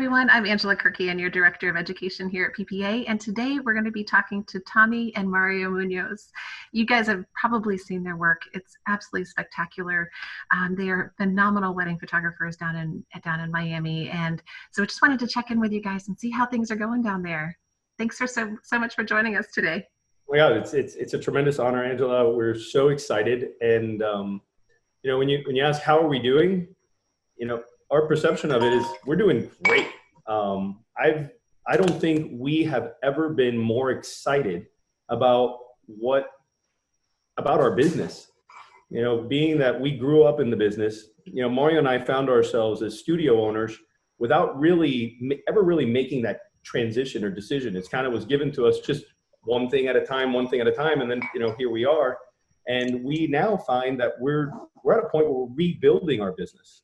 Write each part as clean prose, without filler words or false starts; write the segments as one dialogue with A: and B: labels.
A: everyone. I'm Angela Kirkian, your Director of Education here at PPA, and today we're going to be talking to Tommy and Mario Muñoz. You guys have probably seen their work. It's absolutely spectacular. They are phenomenal wedding photographers down in Miami, and so we just wanted to check in with you guys and see how things are going down there. Thanks for so much for joining us today.
B: Well, yeah, it's a tremendous honor, Angela. We're so excited, and when you ask how are we doing, our perception of it is we're doing great. I don't think we have ever been more excited about our business. Being that we grew up in the business, Mario and I found ourselves as studio owners without ever really making that transition or decision. It's kind of was given to us just one thing at a time, and then here we are, and we now find that we're at a point where we're rebuilding our business.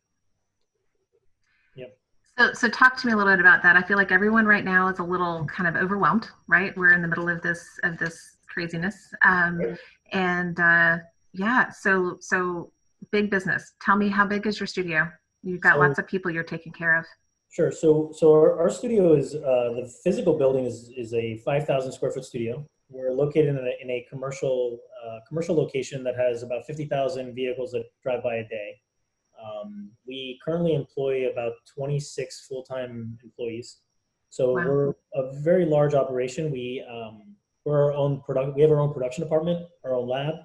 A: So talk to me a little bit about that. I feel like everyone right now is a little kind of overwhelmed, right? We're in the middle of this craziness, So big business. Tell me, how big is your studio? You've got lots of people you're taking care of.
C: Sure. So our studio is the physical building is a 5,000 square foot studio. We're located in a commercial location that has about 50,000 vehicles that drive by a day. We currently employ about 26 full-time employees. So wow. We're a very large operation. We we have our own production department, our own lab.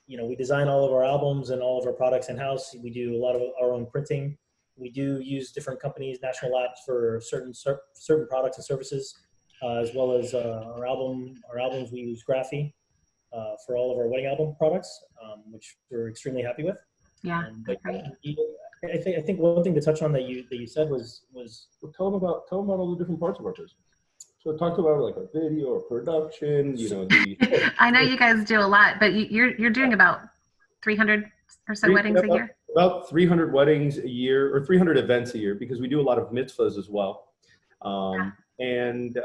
C: We design all of our albums and all of our products in-house. We do a lot of our own printing. We do use different companies, national labs, for certain products and services, as well as our albums. We use Graphy for all of our wedding album products, which we're extremely happy with.
A: Yeah, great.
C: I think one thing to touch on that you said was
B: tell them about all the different parts of our business. So talk about like a video or production,
A: I know you guys do a lot, but you're doing about 300 or so weddings a year?
B: About 300 weddings a year, or 300 events a year, because we do a lot of mitzvahs as well. And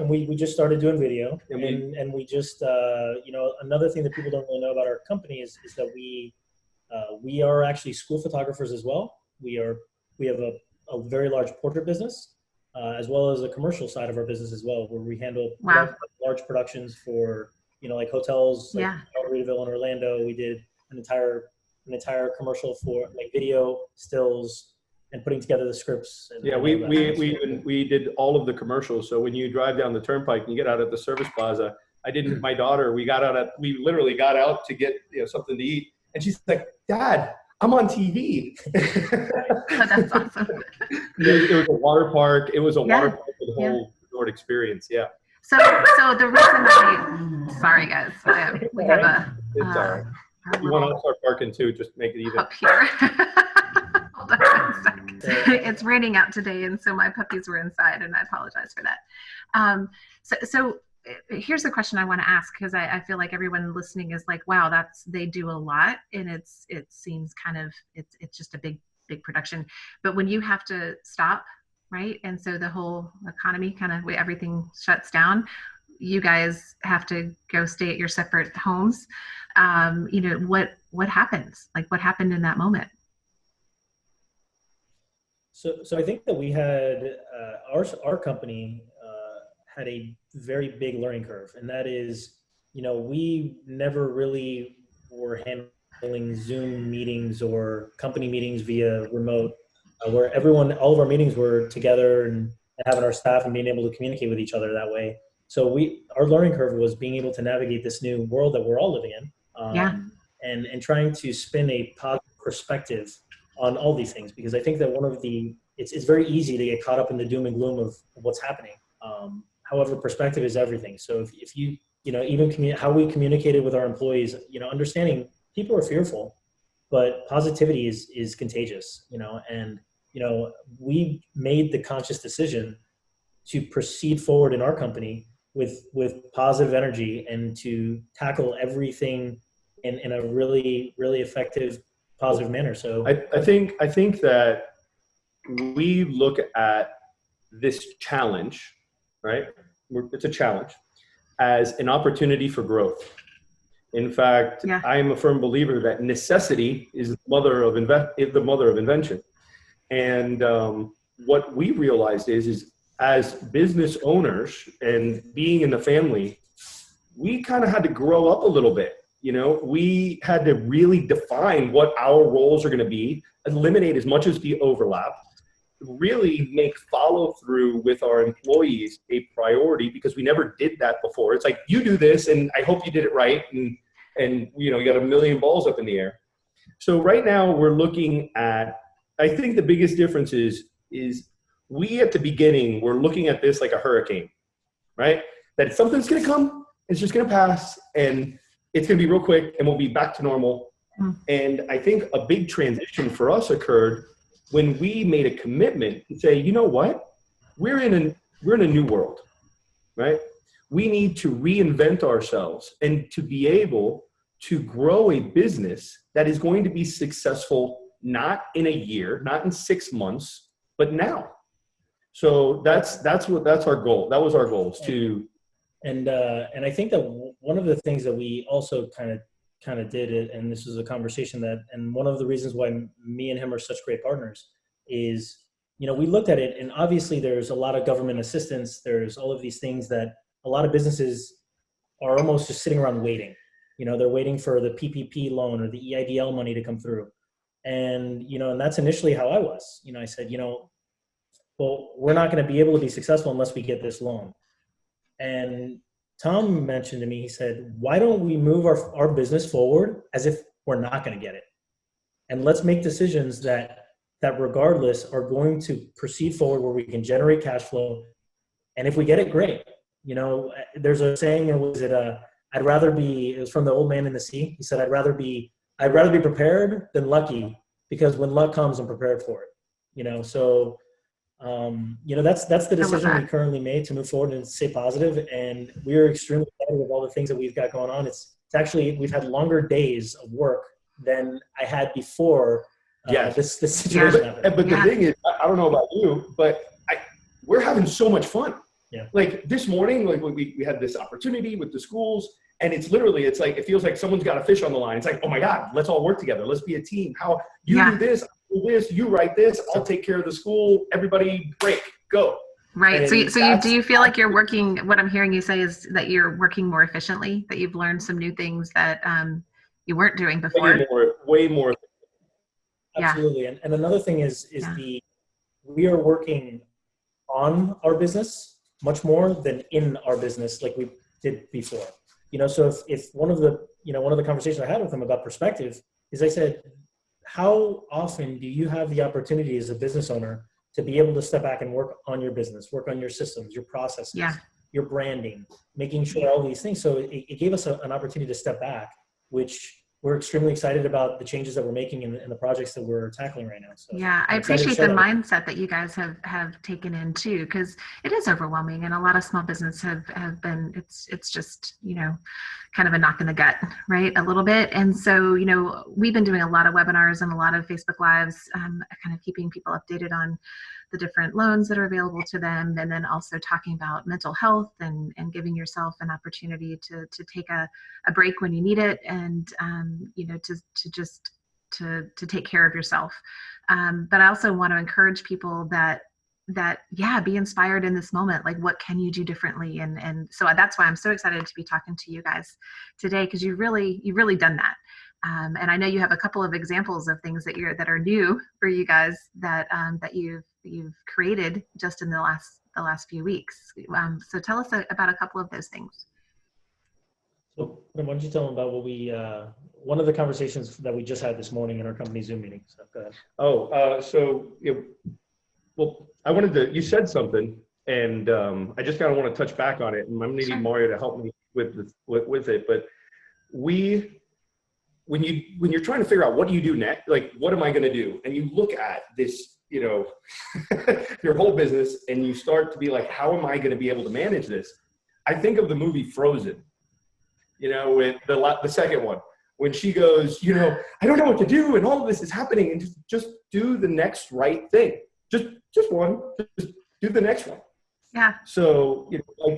C: we just started doing video, and we just another thing that people don't really know about our company is that we are actually school photographers as well. We have a very large portrait business, as well as a commercial side of our business as well, where we handle large productions for like hotels, like Margaritaville in Orlando. We did an entire commercial for like video, stills, and putting together the scripts.
B: We did all of the commercials. So when you drive down the turnpike and you get out at the service plaza, my daughter, we literally got out to get something to eat. And she's like, "Dad, I'm on TV."
A: Oh, that's awesome.
B: It was a water park. It was a water park for the whole resort experience. Yeah.
A: So the reason sorry guys, we have a.
B: It's all right. You want to start parking too? Just make it even.
A: Up here. Hold on a second. It's raining out today, and so my puppies were inside, and I apologize for that. So here's the question I want to ask, because I feel like everyone listening is like, wow, they do a lot, and it seems kind of it's just a big production. But when you have to stop, right, and so the whole economy everything shuts down, you guys have to go stay at your separate homes. What happens? Like, what happened in that moment?
C: So I think that we had our company had a very big learning curve, and that is, we never really were handling Zoom meetings or company meetings via remote, where all of our meetings were together and having our staff and being able to communicate with each other that way. So our learning curve was being able to navigate this new world that we're all living in, and trying to spin a positive perspective on all these things, because I think that it's very easy to get caught up in the doom and gloom of what's happening. However, perspective is everything. So if you, even how we communicated with our employees, understanding people are fearful, but positivity is contagious, and, we made the conscious decision to proceed forward in our company with positive energy and to tackle everything in a really, really effective, positive manner. So
B: I think that we look at this challenge, right? It's a challenge, as an opportunity for growth. In fact, I am a firm believer that necessity is the mother of invention. And what we realized is as business owners and being in the family, we kind of had to grow up a little bit. You know, we had to really define what our roles are going to be, eliminate as much as the overlap, really make follow through with our employees a priority, because we never did that before. It's like, you do this and I hope you did it right. And you know, you got a million balls up in the air. So right now we're looking at, I think the biggest difference is we at the beginning, we're looking at this like a hurricane, right? That something's going to come, it's just going to pass, and it's going to be real quick and we'll be back to normal. And I think a big transition for us occurred when we made a commitment to say, you know what, we're in a new world, right? We need to reinvent ourselves and to be able to grow a business that is going to be successful, not in a year, not in 6 months, but now. So that's our goal. That was our goal to.
C: And I think that one of the things that we also kind of did it, and this was a conversation that, and one of the reasons why me and him are such great partners is, you know, we looked at it, and obviously there's a lot of government assistance. There's all of these things that a lot of businesses are almost just sitting around waiting. You know, they're waiting for the PPP loan or the EIDL money to come through. And, you know, and that's initially how I was. You know, I said, you know, well, we're not going to be able to be successful unless we get this loan. And Tom mentioned to me, he said, why don't we move our business forward as if we're not going to get it? And let's make decisions that regardless are going to proceed forward where we can generate cash flow. And if we get it, great. You know, there's a saying, it was it was from the old man in the sea. He said, I'd rather be prepared than lucky, because when luck comes, I'm prepared for it. You know, so you know, that's the decision we currently made to move forward and stay positive. And we're extremely excited with all the things that we've got going on. It's actually, we've had longer days of work than I had before this situation happened.
B: But the thing is, I don't know about you, but we're having so much fun.
C: Yeah.
B: Like this morning, like we had this opportunity with the schools, and it's like, it feels like someone's got a fish on the line. It's like, oh my God, let's all work together. Let's be a team. How you do this, I'll do this, you write this, I'll take care of the school, everybody break, go.
A: Right. So do you feel like you're working, what I'm hearing you say is that you're working more efficiently, that you've learned some new things that you weren't doing before?
B: Way more.
C: Absolutely. And another thing is we are working on our business much more than in our business like we did before. You know, so if one of the conversations I had with him about perspective is, I said, how often do you have the opportunity as a business owner to be able to step back and work on your business, work on your systems, your processes, your branding, making sure all these things. So it gave us an opportunity to step back, which we're extremely excited about the changes that we're making in the projects that we're tackling right now. So
A: yeah, I appreciate the mindset that you guys have taken in too, because it is overwhelming, and a lot of small business have been, it's just, you know, kind of a knock in the gut, right? A little bit. And so, you know, we've been doing a lot of webinars and a lot of Facebook Lives, kind of keeping people updated on the different loans that are available to them, and then also talking about mental health and giving yourself an opportunity to take a break when you need it, and you know, to take care of yourself. But I also want to encourage people that be inspired in this moment. Like, what can you do differently? And so that's why I'm so excited to be talking to you guys today, because you've really done that. And I know you have a couple of examples of things that are new for you guys that you've created just in the last few weeks. So tell us about a couple of those things.
C: So why don't you tell them about what one of the conversations that we just had this morning in our company Zoom meeting. So go ahead.
B: Well, I wanted to, you said something, and I just kind of want to touch back on it, and I'm needing Mario to help me with it. But when you're trying to figure out what do you do next, like, what am I going to do? And you look at this, you know, your whole business, and you start to be like, how am I going to be able to manage this? I think of the movie Frozen, you know, with the second one, when she goes, you know, I don't know what to do, and all of this is happening, and just do the next right thing. Just do the next one.
A: Yeah.
B: So, you know, I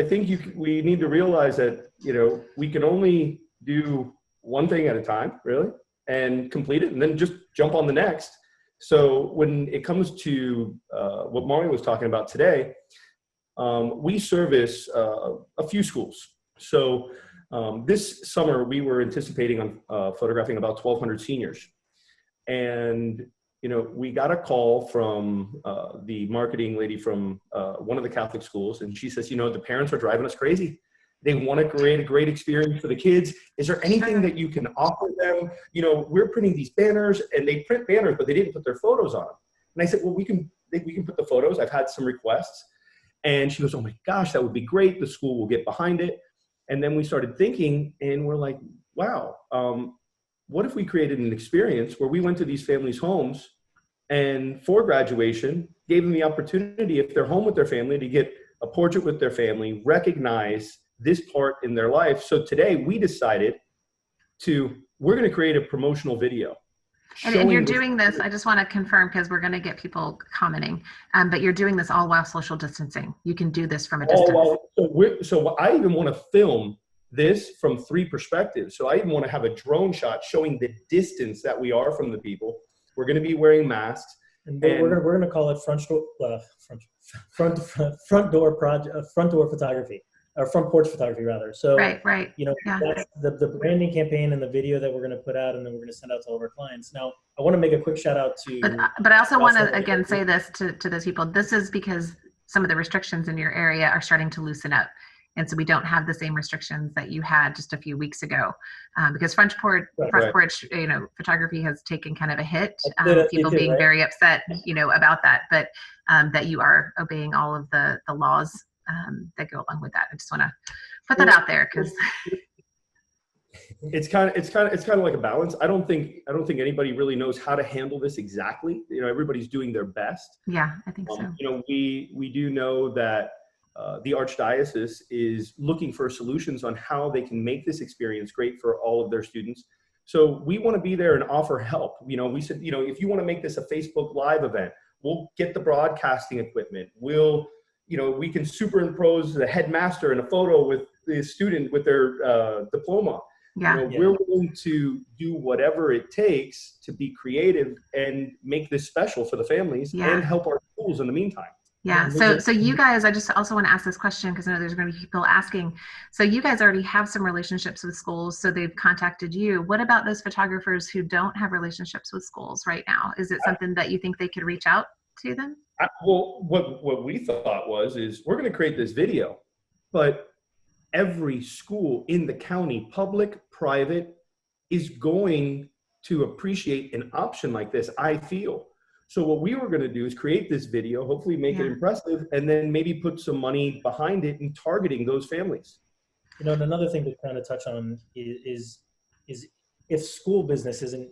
B: think we need to realize that, you know, we can only do one thing at a time, really, and complete it, and then just jump on the next. So when it comes to what Mario was talking about today, we service a few schools. So this summer we were anticipating on photographing about 1,200 seniors. And, you know, we got a call from the marketing lady from one of the Catholic schools. And she says, you know, the parents are driving us crazy. They want to create a great experience for the kids. Is there anything that you can offer them? You know, we're printing these banners, and they print banners, but they didn't put their photos on them. And I said, well, we can put the photos. I've had some requests. And she goes, oh my gosh, that would be great. The school will get behind it. And then we started thinking, and we're like, wow, what if we created an experience where we went to these families' homes and for graduation, gave them the opportunity, if they're home with their family, to get a portrait with their family, recognize this part in their life. So today we decided we're going to create a promotional video.
A: And you're doing this, I just want to confirm, because we're going to get people commenting, but you're doing this all while social distancing. You can do this from a distance.
B: So I even want to film this from 3 perspectives. So I even want to have a drone shot showing the distance that we are from the people. We're going to be wearing masks.
C: And we're going to call it front door photography. Or front porch photography, rather. So,
A: right.
C: You know, that's the branding campaign and the video that we're going to put out, and then we're going to send out to all of our clients. Now, I want to make a quick shout out to.
A: But I also want to again say this to those people. This is because some of the restrictions in your area are starting to loosen up, and so we don't have the same restrictions that you had just a few weeks ago. Because front porch, you know, photography has taken kind of a hit. People being very upset, you know, about that, but that you are obeying all of the laws that go along with that. I just want to put that out there, because
B: it's kind of like a balance. I don't think anybody really knows how to handle this exactly. You know, everybody's doing their best.
A: Yeah, I think so.
B: You know, we do know that the Archdiocese is looking for solutions on how they can make this experience great for all of their students. So we want to be there and offer help. You know, we said, you know, if you want to make this a Facebook Live event, we'll get the broadcasting equipment. You know, we can superimpose the headmaster in a photo with the student with their diploma.
A: Yeah.
B: You know, we're willing to do whatever it takes to be creative and make this special for the families and help our schools in the meantime.
A: Yeah. So you guys, I just also want to ask this question, because I know there's going to be people asking. So you guys already have some relationships with schools, so they've contacted you. What about those photographers who don't have relationships with schools right now? Is it something that you think they could reach out to them?
B: Well, what we thought is we're going to create this video, but every school in the county, public, private, is going to appreciate an option like this, I feel. So what we were going to do is create this video, hopefully make it impressive, and then maybe put some money behind it in targeting those families.
C: You know, and another thing to kind of touch on is if school business isn't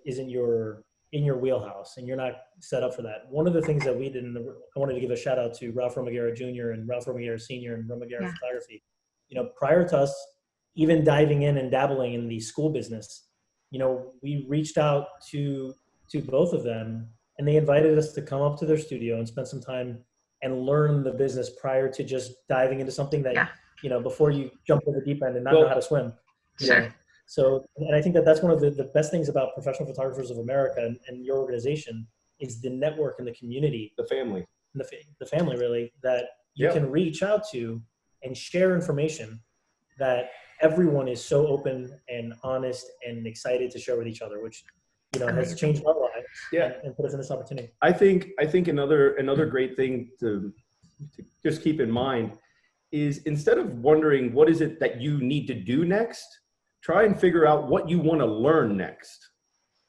C: in your wheelhouse and you're not set up for that. One of the things that we did, I wanted to give a shout out to Ralph Romagera Jr. and Ralph Romagera Sr. and Romagera Photography. You know, prior to us even diving in and dabbling in the school business, you know, we reached out to both of them, and they invited us to come up to their studio and spend some time and learn the business prior to just diving into something that, you know, before you jump in the deep end and not know how to swim.
A: Sure.
C: Know? So, and I think that that's one of the best things about Professional Photographers of America and your organization is the network and the community.
B: The family.
C: The family, really, that you can reach out to and share information that everyone is so open and honest and excited to share with each other, which, you know, has changed our lives and put us in this opportunity.
B: I think another great thing to just keep in mind is, instead of wondering what is it that you need to do next, try and figure out what you want to learn next.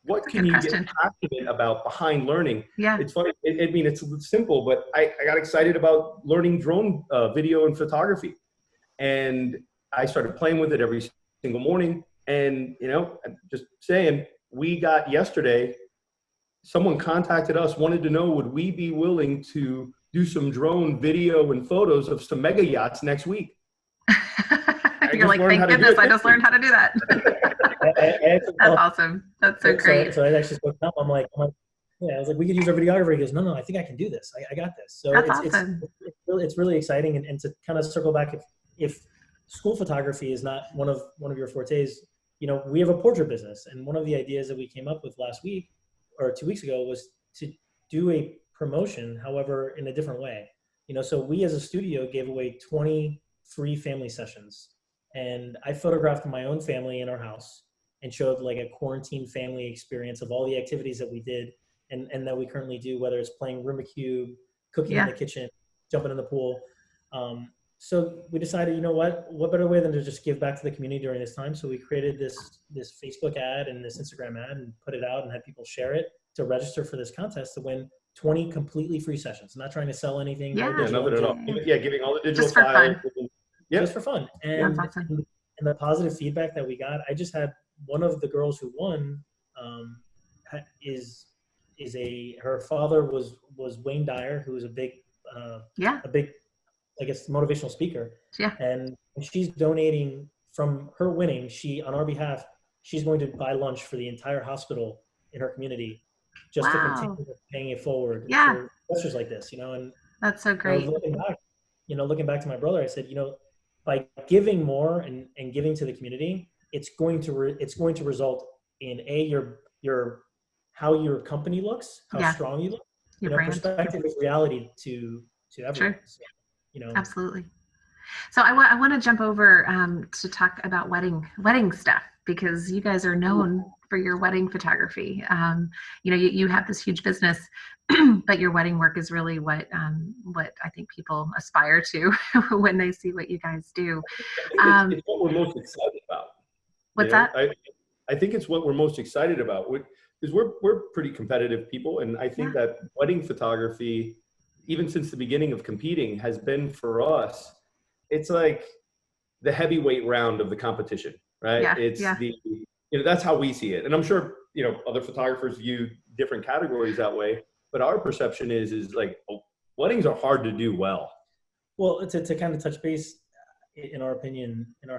B: What can you get passionate about behind learning?
A: Yeah.
B: It's funny. I mean, it's simple, but I got excited about learning drone video and photography. And I started playing with it every single morning. And, you know, just saying, we got yesterday, someone contacted us, wanted to know, would we be willing to do some drone video and photos of some mega yachts next week?
A: You're like, thank goodness I just learned how to do that. That's awesome. That's so great.
C: So I actually spoke up. I'm like, yeah, I was like, we could use our videographer. He goes, no, I think I can do this. I got this. So
A: that's awesome.
C: It's really exciting. And to kind of circle back, if school photography is not one of your fortes, you know, we have a portrait business. And one of the ideas that we came up with last week or 2 weeks ago was to do a promotion, however, in a different way. So we as a studio gave away 20 free family sessions. And I photographed my own family in our house and showed like a quarantine family experience of all the activities that we did and that we currently do, whether it's playing Rubik's Cube, cooking in the kitchen, jumping in the pool. So we decided, what better way than to just give back to the community during this time? So we created this Facebook ad and this Instagram ad and put it out and had people share it to register for this contest to win 20 completely free sessions. I'm not trying to sell anything.
A: Yeah,
B: nothing at all. Yeah, giving all the digital
A: just for
B: files.
A: Fun.
C: Just for fun. And,
A: awesome.
C: and the positive feedback that we got, I just had one of the girls who won her father was Wayne Dyer, who was a big, I guess, motivational speaker.
A: Yeah.
C: And she's donating from her winning. On our behalf, she's going to buy lunch for the entire hospital in her community just to continue paying it forward for investors like this, and
A: that's so great.
C: Looking back to my brother, I said, by giving more and giving to the community, it's going to result in how your company looks, how strong you look.
A: Your brand.
C: Perspective is reality to everyone.
A: Sure.
C: So,
A: Absolutely. So I want to jump over to talk about wedding stuff, because you guys are known for your wedding photography. You have this huge business, but your wedding work is really what I think people aspire to when they see what you guys do.
B: It's what we're most excited about.
A: What's that?
B: I think it's what we're most excited about, because we're pretty competitive people, and I think that wedding photography, even since the beginning of competing, has been for us, it's like the heavyweight round of the competition, right? That's how we see it. And I'm sure, other photographers view different categories that way, but our perception is like, weddings are hard to do well.
C: Well, to kind of touch base, in our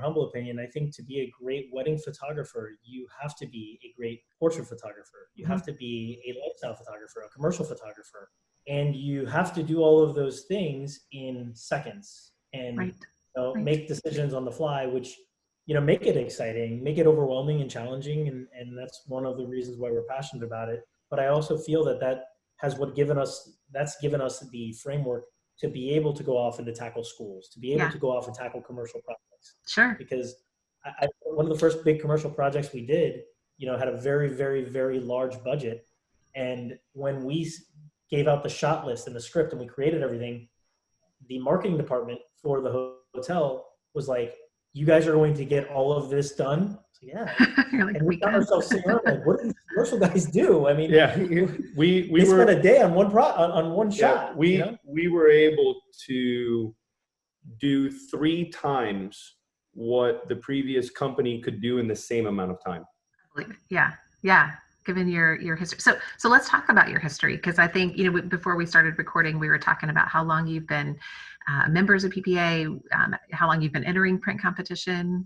C: humble opinion, I think to be a great wedding photographer, you have to be a great portrait photographer. You have to be a lifestyle photographer, a commercial photographer, and you have to do all of those things in seconds and make decisions on the fly, which, make it exciting, make it overwhelming and challenging. And that's one of the reasons why we're passionate about it. But I also feel that has given us the framework to be able to go off and to tackle schools, to be able to go off and tackle commercial projects.
A: Sure.
C: Because one of the first big commercial projects we did, had a very, very, very large budget. And when we gave out the shot list and the script and we created everything, the marketing department for the hotel was like, you guys are going to get all of this done? So, yeah.
A: Like,
C: and we found ourselves sitting around like, what do these commercial guys do? I mean,
B: we
C: spent a day on one shot.
B: We were able to do 3 times what the previous company could do in the same amount of time.
A: Yeah. Given your history. So let's talk about your history, because I think, before we started recording, we were talking about how long you've been members of PPA, how long you've been entering print competition.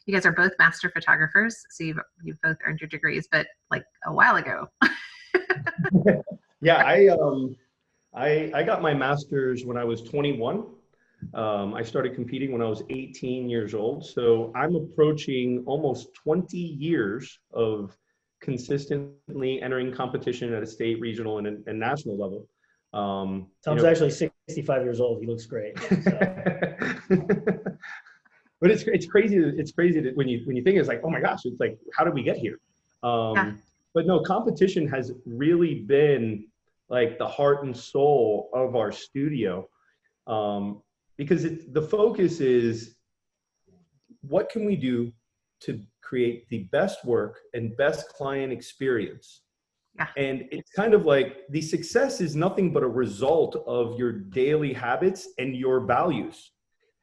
A: You guys are both master photographers, so you've both earned your degrees, but like a while ago.
B: Yeah, I got my master's when I was 21. I started competing when I was 18 years old. So I'm approaching almost 20 years of consistently entering competition at a state, regional, and national level.
C: Tom's actually 65 years old. He looks great. So.
B: But it's crazy. It's crazy that when you think, it's like, oh my gosh, it's like, how did we get here? But no, competition has really been like the heart and soul of our studio, because the focus is, what can we do to create the best work and best client experience? And it's kind of like, the success is nothing but a result of your daily habits and your values.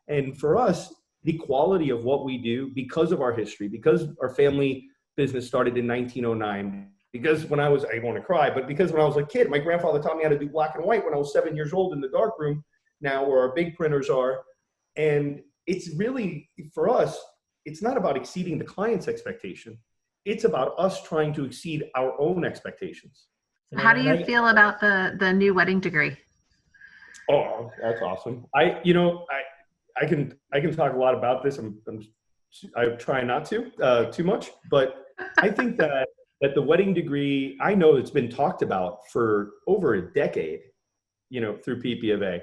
B: And for us, the quality of what we do, because of our history, because our family business started in 1909, because I want to cry, but because when I was a kid, my grandfather taught me how to do black and white when I was 7 years old in the dark room, now where our big printers are. And it's really, for us, it's not about exceeding the client's expectation. It's about us trying to exceed our own expectations.
A: How do you feel about the new wedding degree?
B: Oh, that's awesome. I can talk a lot about this. I try not to too much, but I think that But the wedding degree, I know it's been talked about for over a decade, through PP of A.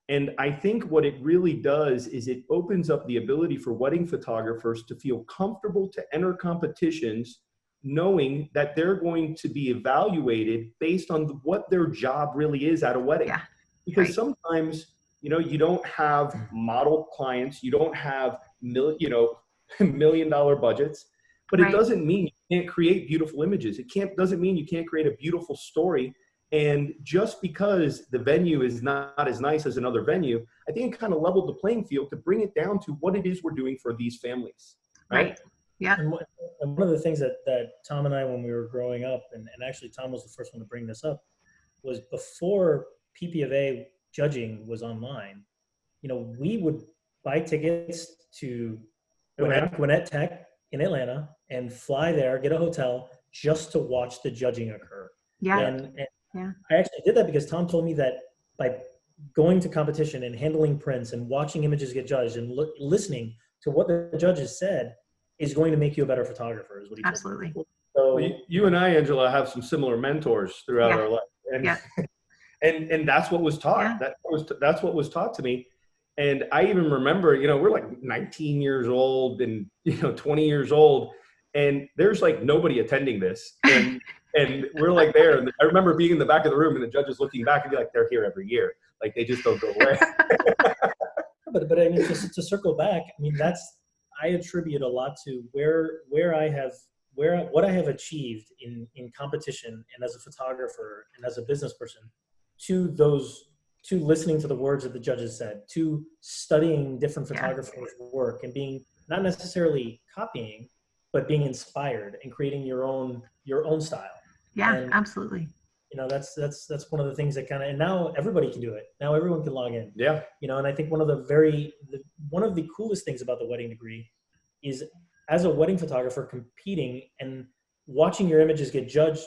B: And I think what it really does is it opens up the ability for wedding photographers to feel comfortable to enter competitions, knowing that they're going to be evaluated based on what their job really is at a wedding.
A: Yeah.
B: Because
A: Right.
B: sometimes, you don't have model clients, you don't have $1 million budgets, but it
A: Right.
B: doesn't mean you can't create beautiful images. Doesn't mean you can't create a beautiful story. And just because the venue is not as nice as another venue, I think it kind of leveled the playing field to bring it down to what it is we're doing for these families.
A: Right. Yeah.
C: And one of the things that Tom and I, when we were growing up, and actually Tom was the first one to bring this up, was before PP of A judging was online, we would buy tickets to Gwinnett Tech in Atlanta and fly there, get a hotel just to watch the judging occur.
A: Yeah.
C: And
A: Yeah.
C: I actually did that because Tom told me that by going to competition and handling prints and watching images get judged and listening to what the judges said is going to make you a better photographer, is what he told me.
A: Absolutely.
C: So
B: Well, you and I, Angela, have some similar mentors throughout
A: Yeah.
B: our life. And,
A: Yeah.
B: and that's what was taught.
A: Yeah.
B: That's what was taught to me. And I even remember, we're like 19 years old and, 20 years old, and there's like nobody attending this. And we're like there. And I remember being in the back of the room and the judges looking back and be like, they're here every year. Like they just don't go away.
C: but I mean, to circle back, I mean, I attribute a lot to what I have achieved in competition and as a photographer and as a business person to listening to the words that the judges said, to studying different photographers' work and being not necessarily copying, but being inspired and creating your own style.
A: Yeah,
C: And,
A: absolutely.
C: that's one of the things that and now everybody can do it. Now everyone can log in.
B: Yeah.
C: And I think one of the coolest things about the wedding degree is, as a wedding photographer, competing and watching your images get judged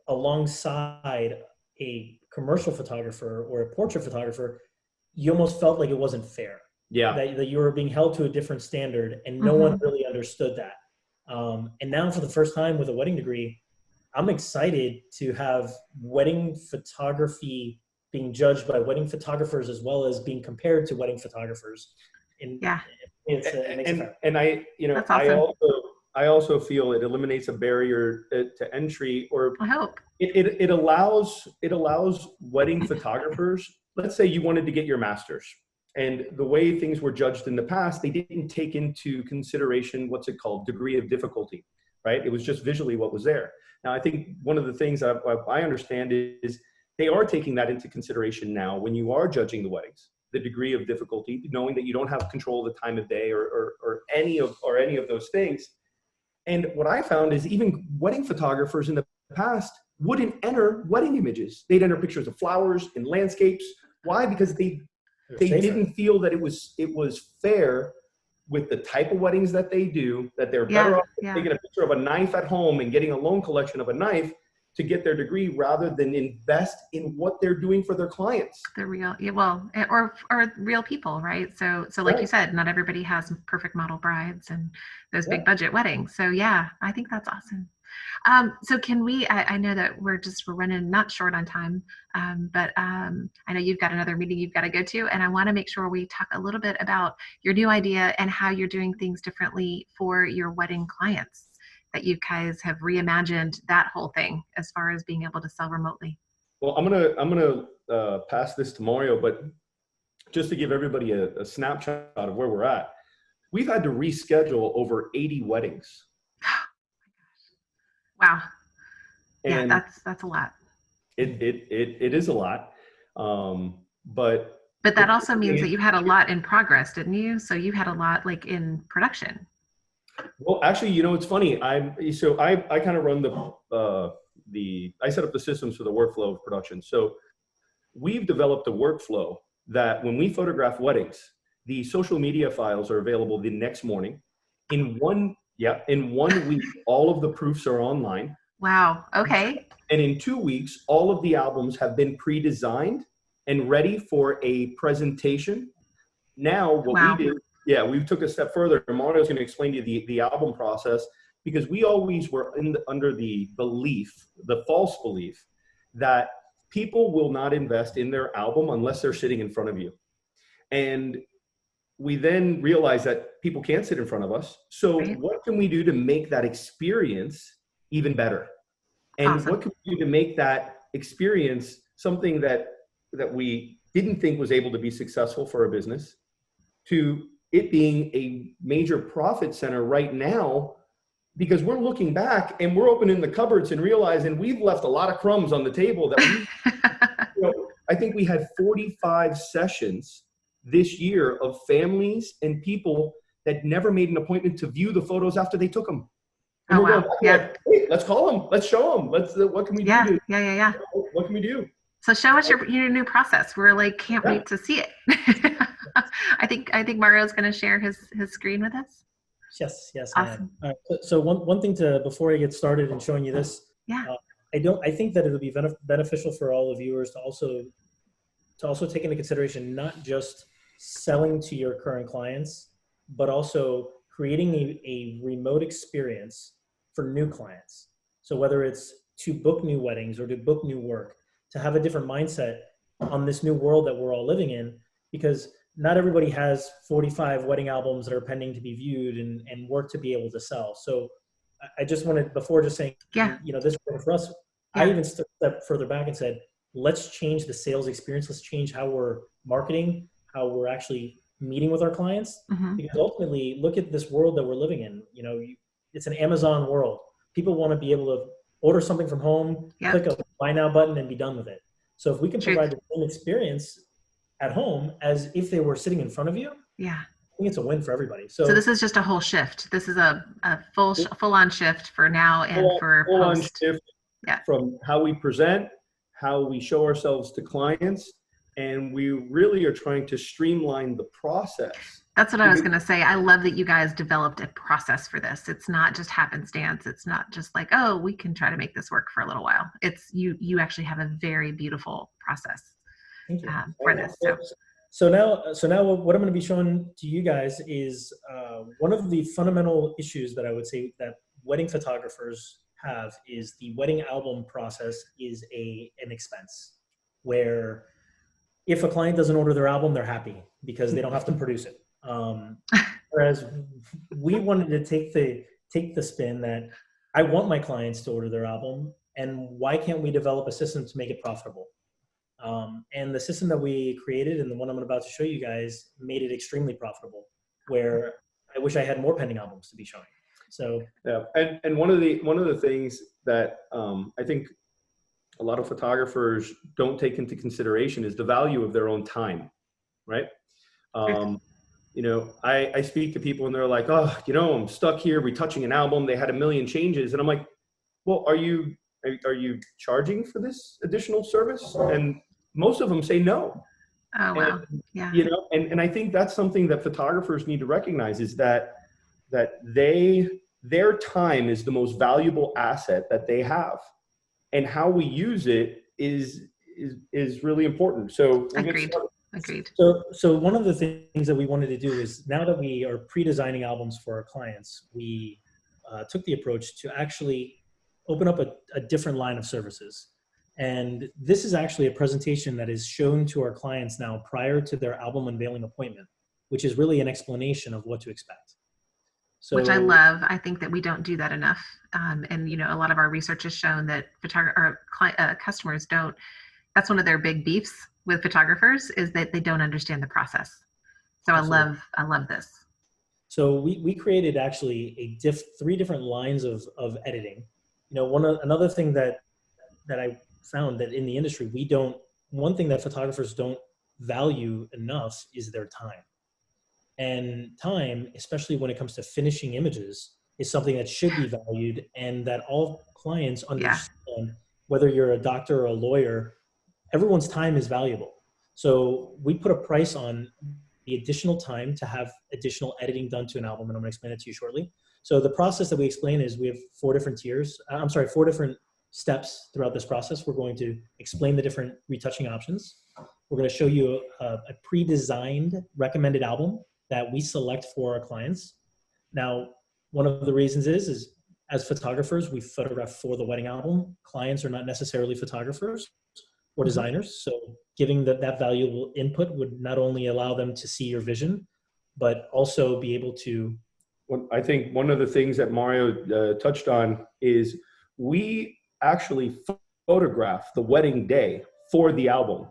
C: alongside a commercial photographer or a portrait photographer, you almost felt like it wasn't fair.
B: Yeah.
C: That you were being held to a different standard, and no one really understood that. And now, for the first time with a wedding degree, I'm excited to have wedding photography being judged by wedding photographers as well as being compared to wedding photographers. And it makes it fair.
B: And
A: That's awesome.
B: I also feel it eliminates a barrier to entry, or
A: I hope
B: it allows wedding photographers. Let's say you wanted to get your master's, and the way things were judged in the past, they didn't take into consideration degree of difficulty, right? It was just visually what was there. Now, I think one of the things I understand is they are taking that into consideration now when you are judging the weddings, the degree of difficulty, knowing that you don't have control of the time of day or any of those things. And what I found is even wedding photographers in the past wouldn't enter wedding images. They'd enter pictures of flowers and landscapes. Why? Because they didn't feel that it was fair with the type of weddings that they do, that they're better off taking a picture of a knife at home and getting a loan collection of a knife to get their degree rather than invest in what they're doing for their clients.
A: The real, or real people, right? So like you said, not everybody has perfect model brides and those big budget weddings. So yeah, I think that's awesome. So can we, I know that we're running not short on time, but I know you've got another meeting you've got to go to, and I want to make sure we talk a little bit about your new idea and how you're doing things differently for your wedding clients, that you guys have reimagined that whole thing as far as being able to sell remotely.
B: Well, I'm gonna pass this to Mario, but just to give everybody a snapshot of where we're at, we've had to reschedule over 80 weddings.
A: Wow.
B: And
A: yeah, that's a lot.
B: It is a lot, but
A: that also means that you had a lot in progress, didn't you? So you had a lot like in production.
B: Well, actually, it's funny. I kind of run I set up the systems for the workflow of production. So we've developed a workflow that when we photograph weddings, the social media files are available the next morning. In 1 week, all of the proofs are online.
A: Wow. Okay.
B: And in 2 weeks, all of the albums have been pre-designed and ready for a presentation. Now, what we did, we took a step further. Mario's going to explain to you the album process. because we always were under the belief, the false belief, that people will not invest in their album unless they're sitting in front of you. And we then realized that people can't sit in front of us. So
A: Right.
B: what can we do to make that experience even better? And
A: Awesome.
B: what can we do to make that experience something that we didn't think was able to be successful for a business, to it being a major profit center right now, because we're looking back and we're opening the cupboards and realizing we've left a lot of crumbs on the table that we, I think we had 45 sessions this year of families and people that never made an appointment to view the photos after they took them. And
A: Oh,
B: we're
A: wow.
B: going,
A: Yeah.
B: like, hey, let's call them. Let's show them. What can we
A: Yeah.
B: do?
A: Yeah.
B: What can we do?
A: So show us your new process. We're like, can't wait to see it. I think Mario's going to share his screen with us.
C: Yes,
A: Awesome.
C: I am. So one thing before I get started in showing you this,
A: Yeah.
C: I think that it'll be beneficial for all the viewers to also take into consideration not just selling to your current clients, but also creating a remote experience for new clients. So whether it's to book new weddings or to book new work, to have a different mindset on this new world that we're all living in, because not everybody has 45 wedding albums that are pending to be viewed and work to be able to sell. So I just wanted, before just saying,
A: Yeah.
C: this worked for us,
A: Yeah.
C: I even stepped further back and said, let's change the sales experience. Let's change how we're marketing, how we're actually meeting with our clients.
A: Mm-hmm.
C: Because ultimately, look at this world that we're living in. It's an Amazon world. People want to be able to order something from home,
A: Yep.
C: click a buy now button, and be done with it. So if we can
A: Truth.
C: provide the same experience at home as if they were sitting in front of you,
A: Yeah.
C: I think it's a win for everybody. So
A: this is just a whole shift. This is a full on shift for now and for post.
B: Shift.
A: Yeah.
B: From how we present, how we show ourselves to clients, and we really are trying to streamline the process.
A: That's what I was going to say. I love that you guys developed a process for this. It's not just happenstance. It's not just like, oh, we can try to make this work for a little while. It's you actually have a very beautiful process for this.
C: So now what I'm going to be showing to you guys is one of the fundamental issues that I would say that wedding photographers have is the wedding album process is an expense, where if a client doesn't order their album, they're happy because they don't have to produce it. Whereas we wanted to take the spin that I want my clients to order their album, and why can't we develop a system to make it profitable? And the system that we created and the one I'm about to show you guys made it extremely profitable, where I wish I had more pending albums to be showing. So
B: yeah, and one of the things that I think a lot of photographers don't take into consideration is the value of their own time, right? I speak to people and they're like, oh, I'm stuck here retouching an album. They had 1 million changes, and I'm like, well, are you charging for this additional service? And most of them say no.
A: Oh wow, yeah.
B: And I think that's something that photographers need to recognize, is that their time is the most valuable asset that they have, and how we use it is really important. So
A: Agreed.
C: So one of the things that we wanted to do is, now that we are pre-designing albums for our clients, we took the approach to actually open up a different line of services. And this is actually a presentation that is shown to our clients now prior to their album unveiling appointment, which is really an explanation of what to expect. So,
A: which I love. I think that we don't do that enough. And a lot of our research has shown that customers don't. That's one of their big beefs with photographers, is that they don't understand the process. So absolutely. I love this.
C: So we created actually three different lines of editing. Another thing that I found that in the industry, one thing that photographers don't value enough is their time. And time, especially when it comes to finishing images, is something that should be valued, and that all clients understand, whether you're a doctor or a lawyer, everyone's time is valuable. So we put a price on the additional time to have additional editing done to an album, and I'm going to explain it to you shortly. So the process that we explain is we have four different steps throughout this process. We're going to explain the different retouching options. We're going to show you a pre-designed recommended album that we select for our clients. Now, one of the reasons is as photographers, we photograph for the wedding album. Clients are not necessarily photographers or designers. So giving that valuable input would not only allow them to see your vision, but also be able to.
B: Well, I think one of the things that Mario touched on is we actually photograph the wedding day for the album.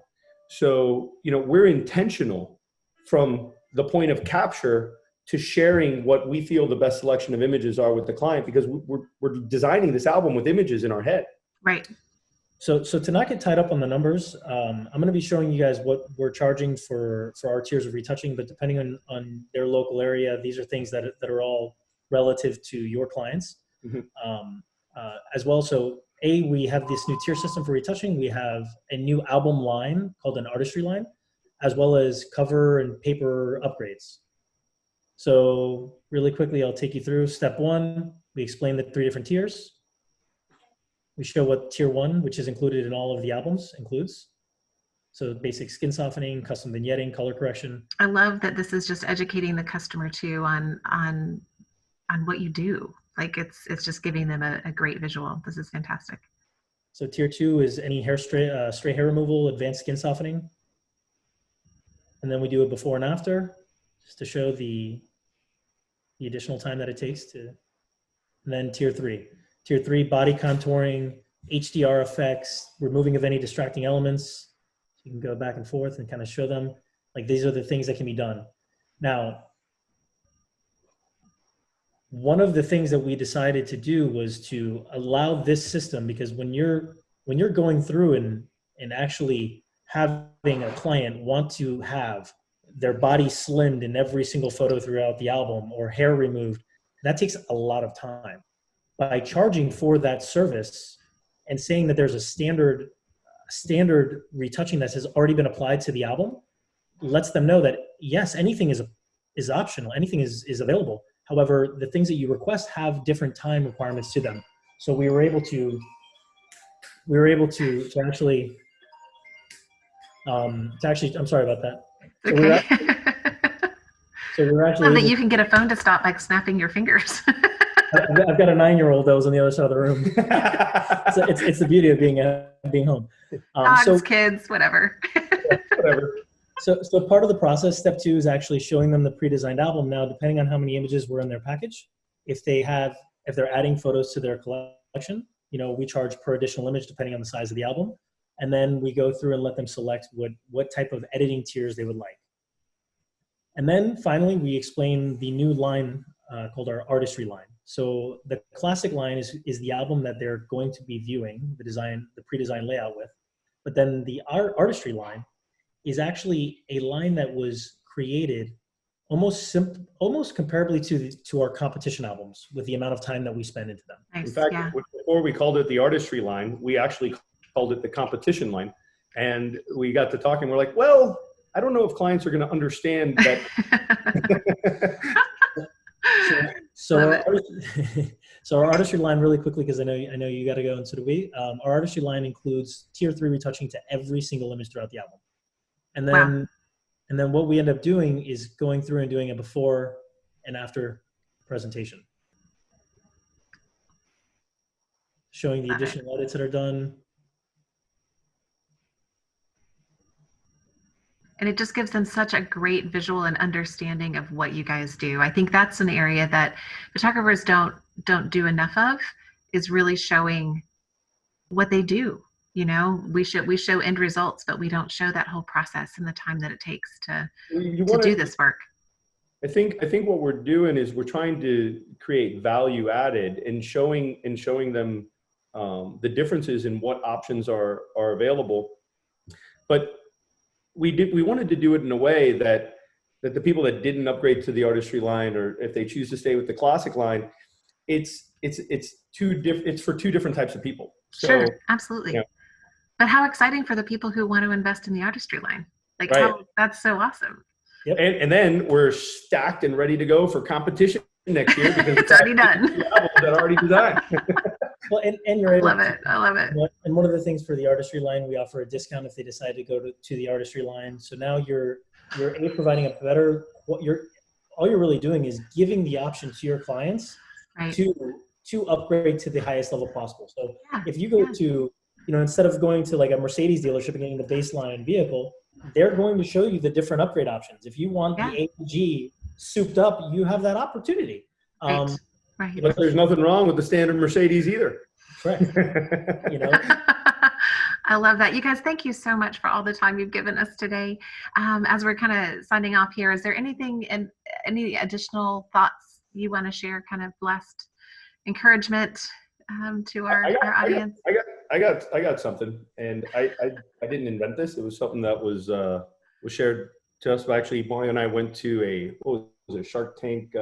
B: So, you know, we're intentional from the point of capture to sharing what we feel the best selection of images are with the client, because we're designing this album with images in our head.
A: Right.
C: So to not get tied up on the numbers, I'm going to be showing you guys what we're charging for our tiers of retouching, but depending on their local area, these are things that are all relative to your clients. As well. So we have this new tier system for retouching. We have a new album line called an artistry line, as well as cover and paper upgrades. So really quickly, I'll take you through step one. We explain the 3 different tiers. We show what tier 1, which is included in all of the albums, includes. So basic skin softening, custom vignetting, color correction.
A: I love that this is just educating the customer too on what you do. Like it's just giving them a great visual. This is fantastic.
C: So tier 2 is any stray hair removal, advanced skin softening. And then we do a before and after, just to show the additional time that it takes to. And then tier 3. Tier 3, body contouring, HDR effects, removing of any distracting elements. So you can go back and forth and kind of show them, like, these are the things that can be done. Now, one of the things that we decided to do was to allow this system, because when you're going through and actually having a client want to have their body slimmed in every single photo throughout the album or hair removed, that takes a lot of time. By charging for that service and saying that there's a standard retouching that has already been applied to the album, lets them know that yes, anything is optional, anything is available. However, the things that you request have different time requirements to them. So we were able to actually I'm sorry about that. So
A: Okay.
C: we were actually
A: Love that you can get a phone to stop by snapping your fingers.
C: I've got a 9-year-old that was on the other side of the room. So it's the beauty of being home.
A: Dogs, kids, whatever.
B: Whatever.
C: So part of the process, step 2, is actually showing them the pre-designed album. Now, depending on how many images were in their package, if they're adding photos to their collection, we charge per additional image depending on the size of the album. And then we go through and let them select what type of editing tiers they would like. And then finally, we explain the new line called our artistry line. So the classic line is the album that they're going to be viewing the pre-designed layout with. But then the artistry line is actually a line that was created almost comparably to our competition albums, with the amount of time that we spend into them.
A: Nice.
B: In fact,
A: Yeah.
B: before we called it the artistry line, we actually called it the competition line. And we got to talking, we're like, well, I don't know if clients are going to understand that.
C: So our artistry line, really quickly, because I know you got to go, and so do we. Our artistry line includes tier 3 retouching to every single image throughout the album, and then what we end up doing is going through and doing a before and after presentation, showing the additional edits that are done.
A: And it just gives them such a great visual and understanding of what you guys do. I think that's an area that photographers don't do enough of, is really showing what they do. We show end results, but we don't show that whole process and the time that it takes to do this work.
B: I think what we're doing is we're trying to create value added and showing them the differences in what options are available. But we wanted to do it in a way that the people that didn't upgrade to the artistry line, or if they choose to stay with the classic line, it's for 2 different types of people. So,
A: sure, absolutely. But how exciting for the people who want to invest in the artistry line. Like,
B: right.
A: That's so awesome.
C: Yep.
B: And then we're stacked and ready to go for competition next year, because
A: it's already done.
B: That already designed.
C: Well, and you're able
A: I love it.
C: And one of the things for the artistry line, we offer a discount if they decide to go to the artistry line. So now you're providing a better, all you're really doing is giving the option to your clients, right, to to upgrade to the highest level possible. So
A: Yeah.
C: if you go to, instead of going to like a Mercedes dealership and getting the baseline vehicle, they're going to show you the different upgrade options. If you want the AMG souped up, you have that opportunity.
A: Right.
B: But there's nothing wrong with the standard Mercedes either.
C: Correct.
A: I love that. You guys, thank you so much for all the time you've given us today. As we're kind of signing off here, is there anything and any additional thoughts you want to share, kind of blessed encouragement to our audience?
B: I got something, and I didn't invent this. It was something that was shared to us. Actually, Mario and I went to a Shark Tank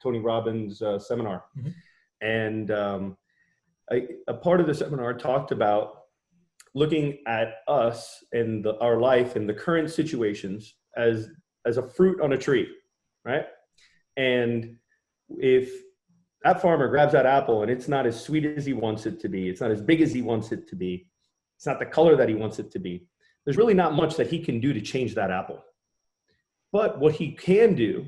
B: Tony Robbins seminar, and a part of the seminar talked about looking at us and our life and the current situations as a fruit on a tree, right? And if that farmer grabs that apple and it's not as sweet as he wants it to be, it's not as big as he wants it to be, it's not the color that he wants it to be, there's really not much that he can do to change that apple. But what he can do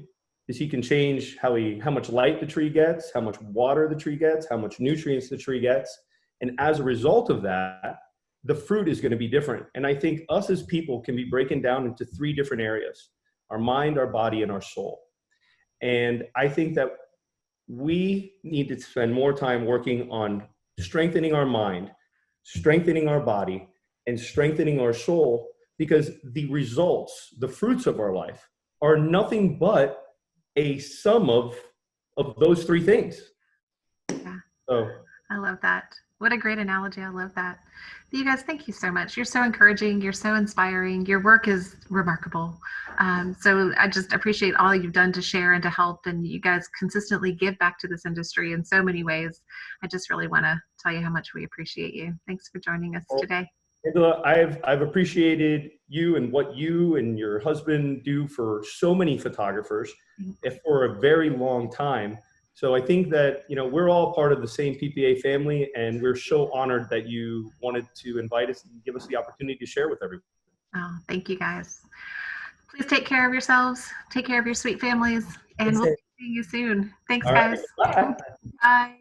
B: is he can change how much light the tree gets, how much water the tree gets, how much nutrients the tree gets. And as a result of that, the fruit is going to be different. And I think us as people can be breaking down into 3 different areas: our mind, our body, and our soul. And I think that we need to spend more time working on strengthening our mind, strengthening our body, and strengthening our soul, because the results, the fruits of our life, are nothing but a sum of those 3 things.
A: Yeah.
B: So
A: I love that. What a great analogy. I love that. You guys, thank you so much. You're so encouraging. You're so inspiring. Your work is remarkable. So I just appreciate all you've done to share and to help. And you guys consistently give back to this industry in so many ways. I just really want to tell you how much we appreciate you. Thanks for joining us today.
B: Angela, I've appreciated you and what you and your husband do for so many photographers for a very long time. So I think that, we're all part of the same PPA family, and we're so honored that you wanted to invite us and give us the opportunity to share with everyone.
A: Oh, thank you guys. Please take care of yourselves. Take care of your sweet families, and we'll see you soon. Thanks, guys.
B: Bye.
A: Bye.